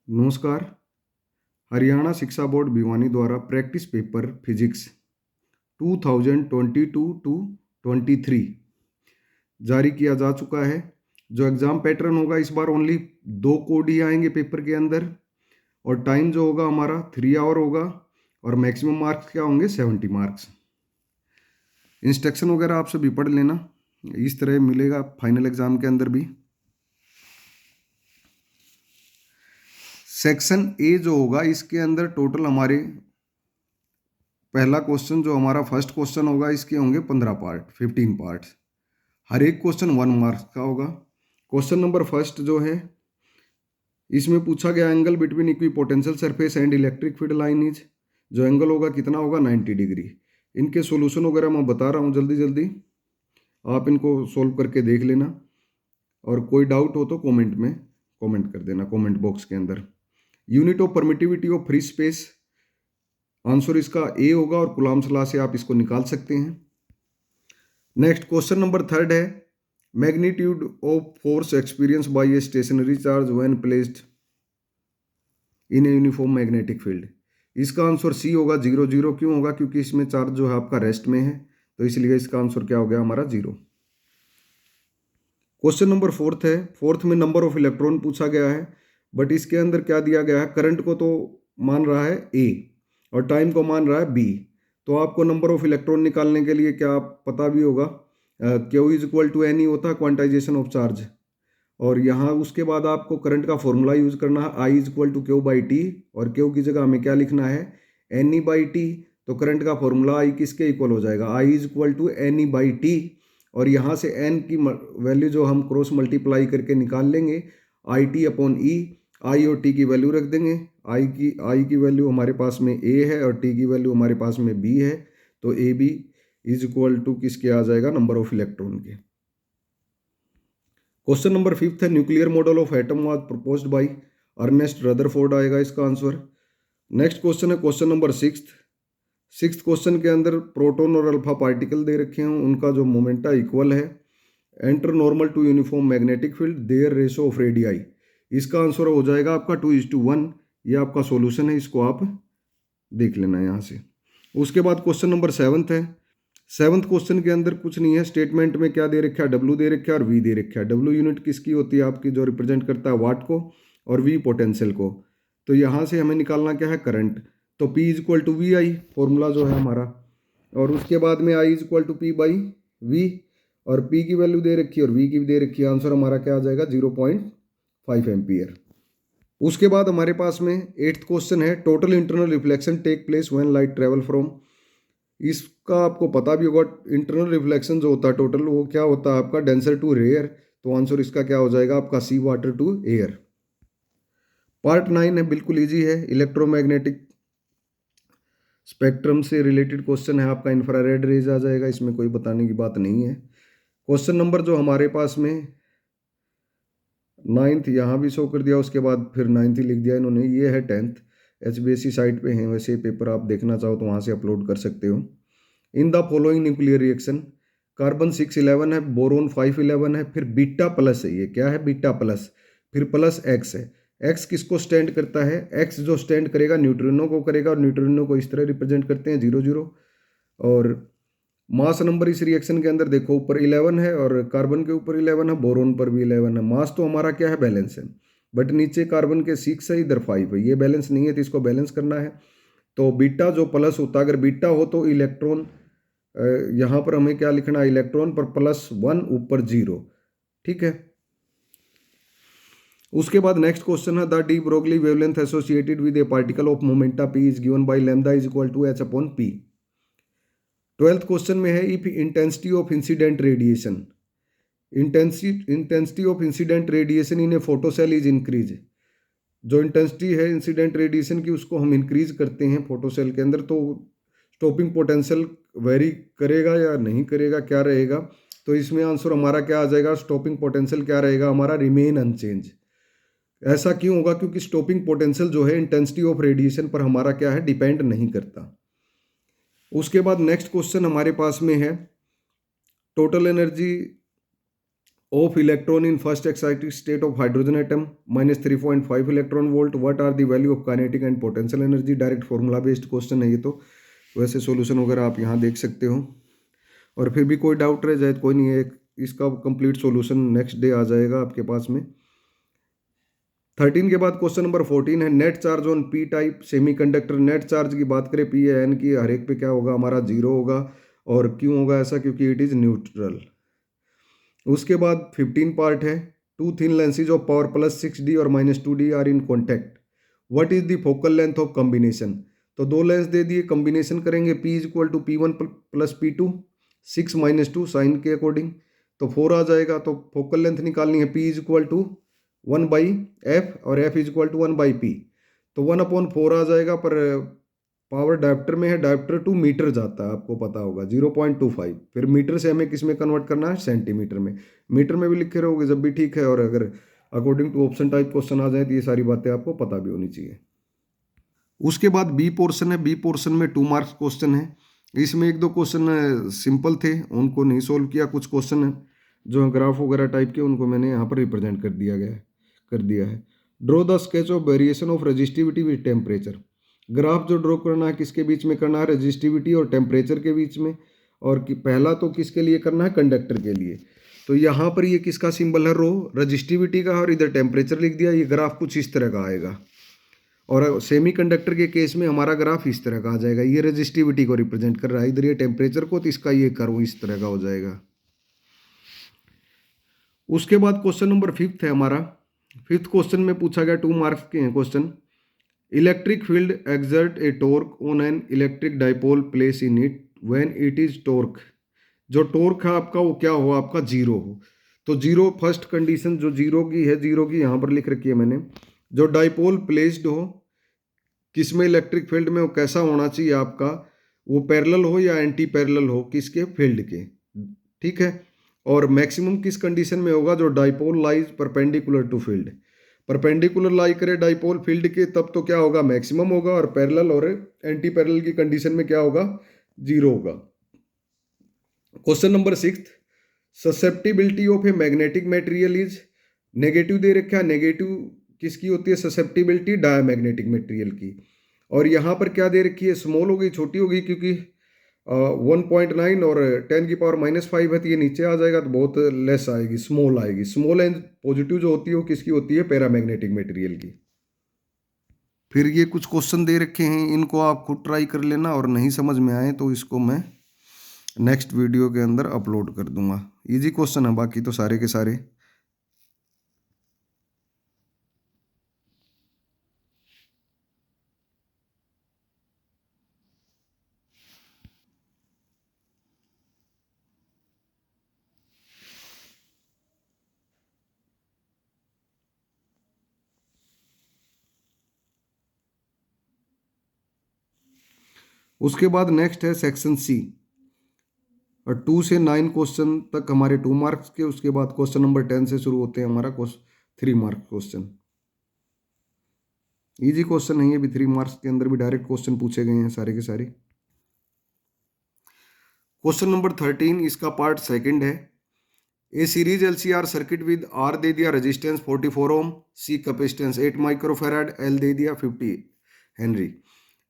नमस्कार। हरियाणा शिक्षा बोर्ड भिवानी द्वारा प्रैक्टिस पेपर फिजिक्स 2022 टू 23 जारी किया जा चुका है। जो एग्ज़ाम पैटर्न होगा इस बार ओनली 2 कोड ही आएंगे पेपर के अंदर, और टाइम जो होगा हमारा 3 आवर होगा, और मैक्सिमम मार्क्स क्या होंगे 70 मार्क्स। इंस्ट्रक्शन वगैरह आप सभी पढ़ लेना, इस तरह मिलेगा फाइनल एग्ज़ाम के अंदर भी। सेक्शन ए जो होगा इसके अंदर टोटल हमारे पहला क्वेश्चन जो हमारा फर्स्ट क्वेश्चन होगा इसके होंगे 15 पार्ट, 15 पार्ट्स। हर एक क्वेश्चन 1 मार्क्स का होगा। क्वेश्चन नंबर फर्स्ट जो है इसमें पूछा गया angle between equipotential surface and electric field line is, जो एंगल होगा कितना होगा 90 डिग्री। इनके सॉल्यूशन वगैरह मैं बता रहा हूँ जल्दी जल्दी, आप इनको सोल्व करके देख लेना, और कोई डाउट हो तो कमेंट में कमेंट कर देना, कमेंट बॉक्स के अंदर। Unit of permittivity of free space, answer इसका ए होगा, और कूलम्ब्स लॉ से आप इसको निकाल सकते हैं। नेक्स्ट क्वेश्चन नंबर थर्ड है magnitude of force experience by a stationary charge when placed in a uniform magnetic field. इसका आंसर सी होगा, 0 0। क्यों होगा? क्योंकि इसमें चार्ज जो है आपका रेस्ट में है, तो इसलिए इसका आंसर क्या हो गया हमारा 0। क्वेश्चन नंबर फोर्थ है, फोर्थ में नंबर ऑफ इलेक्ट्रॉन पूछा गया है, बट इसके अंदर क्या दिया गया है, करंट को तो मान रहा है ए और टाइम को मान रहा है बी। तो आपको नंबर ऑफ इलेक्ट्रॉन निकालने के लिए क्या पता भी होगा, Q is equal to n ही होता है क्वांटाइजेशन ऑफ चार्ज, और यहाँ उसके बाद आपको करंट का फॉर्मूला यूज करना है, I is equal to Q by T, और क्यू की जगह हमें क्या लिखना है एन ई बाई टी। तो करंट का फॉर्मूला आई किसके इक्वल हो जाएगा, I is equal to n e by T, और यहाँ से एन की वैल्यू जो हम क्रॉस मल्टीप्लाई करके निकाल लेंगे, आई टी अपॉन ई, आई और टी की वैल्यू रख देंगे। आई की वैल्यू हमारे पास में ए है और टी की वैल्यू हमारे पास में बी है, तो A B is equal to किसके आ जाएगा, नंबर ऑफ इलेक्ट्रॉन के। क्वेश्चन नंबर फिफ्थ है nuclear model of atom was proposed by Ernest Rutherford, आएगा इसका आंसर। नेक्स्ट क्वेश्चन है क्वेश्चन नंबर सिक्स्थ क्वेश्चन के अंदर प्रोटॉन और अल्फा पार्टिकल दे रखे हैं, उनका जो मोमेंटा इक्वल है, enter normal to uniform magnetic field, their ratio of radii. इसका आंसर हो जाएगा आपका 2:1। ये आपका सॉल्यूशन है, इसको आप देख लेना यहाँ से। उसके बाद क्वेश्चन नंबर सेवन्थ है, सेवन्थ क्वेश्चन के अंदर कुछ नहीं है, स्टेटमेंट में क्या दे रखा है, डब्ल्यू दे रखा है और वी दे रखा है। डब्ल्यू यूनिट किसकी होती है आपकी, जो रिप्रेजेंट करता है वाट को, और वी पोटेंशियल को। तो यहाँ से हमें निकालना क्या है, करंट। तो P is equal to V I, formula जो है हमारा, और उसके बाद में I is equal to P by V, और P की वैल्यू दे रखी है और V की भी दे रखी है। आंसर हमारा क्या आ जाएगा 0.5 एम्पियर। उसके बाद हमारे पास में एट्थ क्वेश्चन है, total internal reflection take place when light travel from. इसका आपको पता भी होगा, इंटरनल रिफ्लेक्शन जो होता है टोटल, वो क्या होता है आपका डेंसर टू रेयर। तो आंसर इसका क्या हो जाएगा आपका सी, वाटर टू एयर। पार्ट 9 है, बिल्कुल इजी है, इलेक्ट्रोमैग्नेटिक स्पेक्ट्रम से रिलेटेड क्वेश्चन है आपका, इंफ्रारेड रेज आ जाएगा, इसमें कोई बताने की बात नहीं है। क्वेश्चन नंबर जो हमारे पास में 9th यहाँ भी शो कर दिया, उसके बाद फिर 9th ही लिख दिया इन्होंने, ये है 10th। HBSC साइट पे है, वैसे पेपर आप देखना चाहो तो वहाँ से अपलोड कर सकते हो। In the following nuclear reaction, carbon 611 है, बोरोन 511 है, फिर बीटा प्लस है, ये क्या है बीटा प्लस, फिर प्लस एक्स है। एक्स किसको स्टैंड करता है, एक्स जो स्टैंड करेगा न्यूट्रिनो को करेगा, और न्यूट्रिनो को इस तरह रिप्रेजेंट करते हैं 0 0। और मास नंबर इस रिएक्शन के अंदर देखो, ऊपर 11 है और कार्बन के ऊपर 11 है, बोरोन पर भी 11 है। मास तो हमारा क्या है, बैलेंस है, बट नीचे कार्बन के 6 है, इधर 5 है, ये बैलेंस नहीं है, तो इसको बैलेंस करना है। तो बीटा जो प्लस होता है, अगर बीटा हो तो इलेक्ट्रॉन, यहाँ पर हमें क्या लिखना है, इलेक्ट्रॉन पर +1 ऊपर 0, ठीक है। उसके बाद नेक्स्ट क्वेश्चन है, the de Broglie wavelength associated with a particle of momenta p is given by lambda is equal to h upon p। 12th question में है, if intensity of incident radiation, intensity of incident radiation in a photocell is increase. जो intensity है incident radiation की, उसको हम increase करते हैं photocell के अंदर, तो स्टॉपिंग पोटेंशियल वेरी करेगा या नहीं करेगा, क्या रहेगा। तो इसमें आंसर हमारा क्या आ जाएगा, स्टॉपिंग पोटेंशियल क्या रहेगा हमारा, रिमेन अनचेंज। ऐसा क्यों होगा, क्योंकि स्टॉपिंग पोटेंशियल जो है इंटेंसिटी ऑफ रेडिएशन पर हमारा क्या है, डिपेंड नहीं करता। उसके बाद नेक्स्ट क्वेश्चन हमारे पास में है, total energy of electron in first excited state of hydrogen atom -3.5 electron volt, what are the value of kinetic and potential energy. Direct formula based question है ये तो, वैसे सॉल्यूशन वगैरह आप यहाँ देख सकते हो। और फिर भी कोई डाउट रह जाए तो कोई नहीं है, इसका कंप्लीट सॉल्यूशन नेक्स्ट डे आ जाएगा आपके पास में। 13 के बाद क्वेश्चन नंबर 14 है net charge on P type semiconductor. Net charge की बात करें पी या एन की, हर एक पे क्या होगा हमारा जीरो होगा। और क्यों होगा ऐसा, क्योंकि इट इज़ न्यूट्रल। उसके बाद 15 पार्ट है two thin lenses of power +6d और -2d are in contact, what is the focal length of combination. तो दो लेंस दे दिए, कॉम्बिनेशन करेंगे P = P1 + P2, 6 - 2 साइन के अकॉर्डिंग, तो 4 आ जाएगा। तो फोकल लेंथ निकालनी है P = 1/f और f = 1/p, तो 1/4 आ जाएगा। पर पावर डायोप्टर में है, डायोप्टर टू मीटर जाता है, आपको पता होगा 0.25। फिर मीटर से हमें किस में कन्वर्ट करना है, सेंटीमीटर में। मीटर में भी लिखे रहोगे जब भी ठीक है, और अगर according to option type question आ जाए तो ये सारी बातें आपको पता भी होनी चाहिए। उसके बाद बी पोर्शन है, बी पोर्शन में 2 मार्क्स क्वेश्चन है। इसमें 1-2 क्वेश्चन सिंपल थे, उनको नहीं सोल्व किया। कुछ क्वेश्चन जो ग्राफ वगैरह टाइप के, उनको मैंने यहाँ पर रिप्रेजेंट कर दिया है। Draw the sketch of variation of resistivity with temperature. Graph जो ड्रॉ करना है किसके बीच में करना है, रेजिस्टिविटी और टेम्परेचर के बीच में। और पहला तो किसके लिए करना है, कंडक्टर के लिए। तो यहाँ पर ये किसका सिंबल है, रो रजिस्टिविटी का, और इधर टेम्परेचर लिख दिया। ये ग्राफ कुछ इस तरह का आएगा। और सेमी कंडक्टर के केस में हमारा ग्राफ इस तरह का आ जाएगा। ये रजिस्टिविटी को रिप्रेजेंट कर रहा है, इधर ये टेम्परेचर को, तो इसका ये कर्व इस तरह का हो जाएगा। उसके बाद क्वेश्चन नंबर 5 है हमारा। 5th क्वेश्चन में पूछा गया, 2 मार्क्स के हैं question. Electric field exert A torque on an electric dipole place in it when it is torque. जो टॉर्क है आपका वो क्या हो, आपका जीरो हो। तो जीरो फर्स्ट कंडीशन जो जीरो की है, जीरो की यहाँ पर लिख रखी है मैंने। जो डाइपोल प्लेस्ड हो किसमें, इलेक्ट्रिक फील्ड में, वो कैसा होना चाहिए आपका, वो पैरेलल हो या एंटी पैरेलल हो किसके, फील्ड के। ठीक है। और मैक्सिमम किस कंडीशन में होगा, जो dipole lies perpendicular to field. Perpendicular lie करे डाइपोल फील्ड के, तब तो क्या होगा, मैक्सिमम होगा। और पैरेलल और एंटी पैरेलल की कंडीशन में क्या होगा, जीरो होगा। Question number 6, susceptibility of a magnetic material is, negative दे रखा है। नेगेटिव किसकी होती है, ससेप्टिबिलिटी डायमैग्नेटिक मटेरियल की। और यहाँ पर क्या दे रखी है, स्मॉल होगी, छोटी होगी, क्योंकि 1.9 और 10⁻⁵ है, तो ये नीचे आ जाएगा, तो बहुत लेस आएगी, स्मॉल आएगी। स्मॉल एंड पॉजिटिव जो होती है वो किसकी होती है, पैरामैग्नेटिक मटेरियल की। फिर ये कुछ क्वेश्चन दे रखे हैं, इनको आप खुद ट्राई कर लेना, और नहीं समझ में आए तो इसको मैं नेक्स्ट वीडियो के अंदर अपलोड कर दूंगा। इजी क्वेश्चन है बाकी तो सारे के सारे। उसके बाद नेक्स्ट है सेक्शन सी, और 2 से 9 क्वेश्चन तक हमारे 2 मार्क्स के। उसके बाद क्वेश्चन नंबर 10 से शुरू होते हैं हमारा 3 मार्क्स क्वेश्चन। इजी क्वेश्चन है ये भी, 3 मार्क्स के अंदर भी डायरेक्ट क्वेश्चन पूछे गए हैं सारे के सारे। क्वेश्चन नंबर 13, इसका पार्ट सेकंड है। A series LCR circuit with R दे दिया resistance 44 ohm, C capacitance 8 microfarad, L दे दिया 50 henry,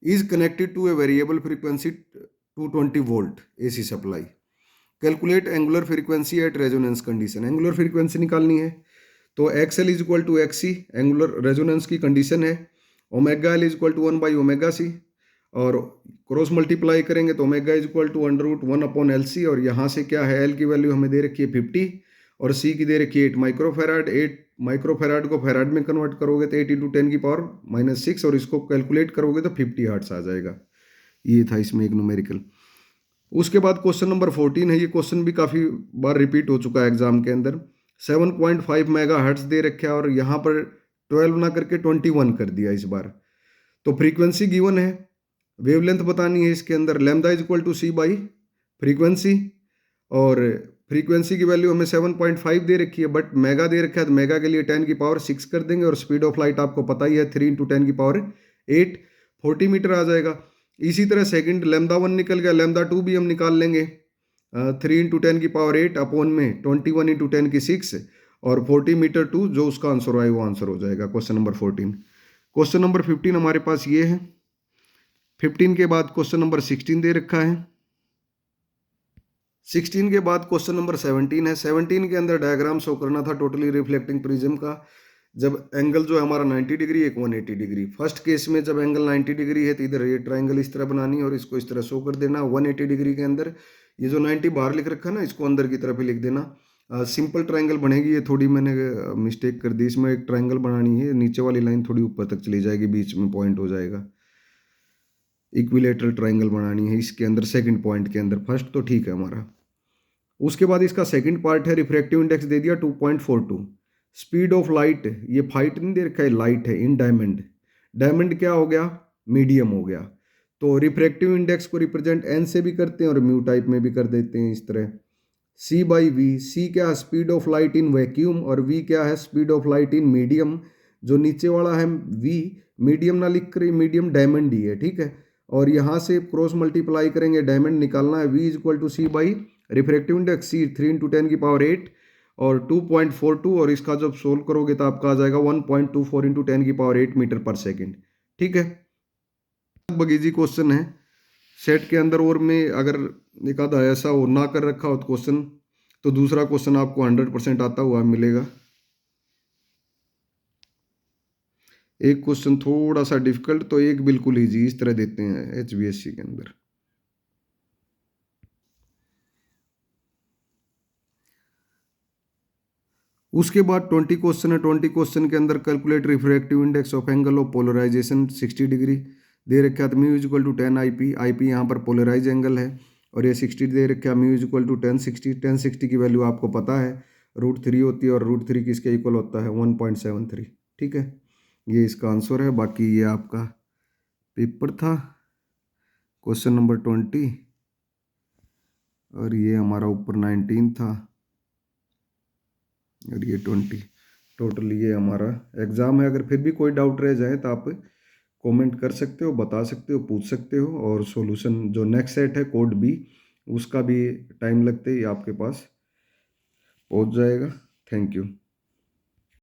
is connected to a variable frequency 220 volt AC supply. Calculate angular frequency at resonance condition. Angular frequency निकालनी है, तो XL = XC angular resonance की condition है। Omega L = 1/ωc, और cross multiply करेंगे तो ओमेगा = √1/LC। और यहाँ से क्या है, L की वैल्यू हमें दे रखी है 50 और C की दे रखी है 8 माइक्रोफैराड। 8 माइक्रोफैराड को फैराड में कन्वर्ट करोगे तो 8 × 10⁻⁻⁶, और इसको कैलकुलेट करोगे तो 50 हर्ट्ज आ जाएगा। ये था इसमें एक न्यूमेरिकल। उसके बाद क्वेश्चन नंबर 14 है। ये क्वेश्चन भी काफ़ी बार रिपीट हो चुका है एग्जाम के अंदर। 7.5 मेगा हर्ट्ज दे रखा है, और यहाँ पर 12 ना करके 21 कर दिया इस बार। तो फ्रीक्वेंसी गिवन है, वेवलेंथ बतानी है इसके अंदर। लैम्डा = c/फ्रीक्वेंसी, और फ्रीक्वेंसी की वैल्यू हमें 7.5 दे रखी है, बट मेगा दे रखा है, तो मेगा के लिए 10⁶ कर देंगे। और स्पीड ऑफ लाइट आपको पता ही है 3 × 10⁸, 40 मीटर आ जाएगा। इसी तरह सेकंड λ1 निकल गया, λ2 भी हम निकाल लेंगे। 3 × 10⁸ अपॉन में 21 × 10⁶ और 40 मीटर 2 जो उसका आंसर आए वो आंसर हो जाएगा क्वेश्चन नंबर 14। क्वेश्चन नंबर 15 हमारे पास ये है। 15 के बाद क्वेश्चन नंबर 16 दे रखा है। 16 के बाद क्वेश्चन नंबर 17 है। 17 के अंदर डायग्राम शो करना था टोटली रिफ्लेक्टिंग प्रिज्म का। जब एंगल जो है हमारा 90 डिग्री, एक 180 डिग्री। फर्स्ट केस में जब एंगल 90 डिग्री है तो इधर ये ट्राइंगल इस तरह बनानी है और इसको इस तरह शो कर देना। 180 डिग्री के अंदर ये जो 90 बाहर लिख रखा है ना, इसको अंदर की तरफ ही लिख देना। सिंपल ट्राइंगल बनेगी। ये थोड़ी मैंने मिस्टेक कर दी, इसमें एक ट्राइंगल बनानी है, नीचे वाली लाइन थोड़ी ऊपर तक चली जाएगी, बीच में पॉइंट हो जाएगा। इक्विलेटरल ट्राइंगल बनानी है इसके अंदर, सेकंड पॉइंट के अंदर। फर्स्ट तो ठीक है हमारा। उसके बाद इसका सेकंड पार्ट है, रिफ्रैक्टिव इंडेक्स दे दिया 2.42। स्पीड ऑफ लाइट, ये फाइट नहीं दे रखा है, लाइट है इन डायमंड। डायमंड क्या हो गया, मीडियम हो गया। तो रिफ्रैक्टिव इंडेक्स को रिप्रेजेंट एन से भी करते हैं और म्यू टाइप में भी कर देते हैं इस तरह। सी बाई वी, सी क्या है speed of light in vacuum और वी क्या है speed of light in medium. जो नीचे वाला है वी, मीडियम ना लिख कर, मीडियम डायमंड ही है, ठीक है। और यहाँ से क्रॉस मल्टीप्लाई करेंगे, डायमंड निकालना है। V is equal to C by refractive index C 3 × 10⁸ और 2.42, और इसका जब सोल्व करोगे तो आपका आ जाएगा 1.24 × 10⁸ मीटर पर सेकेंड, ठीक है। लगभग इजी क्वेश्चन है। सेट के अंदर और में अगर एक आधा ऐसा हो ना कर रखा हो तो क्वेश्चन, तो दूसरा क्वेश्चन आपको 100% आता हुआ मिलेगा। एक क्वेश्चन थोड़ा सा डिफिकल्ट तो एक बिल्कुल इजी, इस तरह देते हैं HBSC के अंदर। उसके बाद 20 क्वेश्चन है। 20 क्वेश्चन के अंदर calculate refractive index of angle of polarisation 60 degree दे रखा है। तो mu is equal to 10 IP, IP यहाँ पर पोलराइज एंगल है और ये 60 दे रखा है। म्यू इज इक्वल टू 1060, 1060 की वैल्यू आपको पता है √3 होती है और √3 किसके इक्वल होता है 1.73, ठीक है। ये इसका आंसर है। बाकी ये आपका पेपर था क्वेश्चन नंबर 20 और ये हमारा ऊपर 19 था और ये 20। टोटल ये हमारा एग्ज़ाम है। अगर फिर भी कोई डाउट रह जाए तो आप कमेंट कर सकते हो, बता सकते हो, पूछ सकते हो। और सॉल्यूशन जो नेक्स्ट सेट है कोड B, उसका भी टाइम लगते ही आपके पास पहुंच जाएगा। Thank you.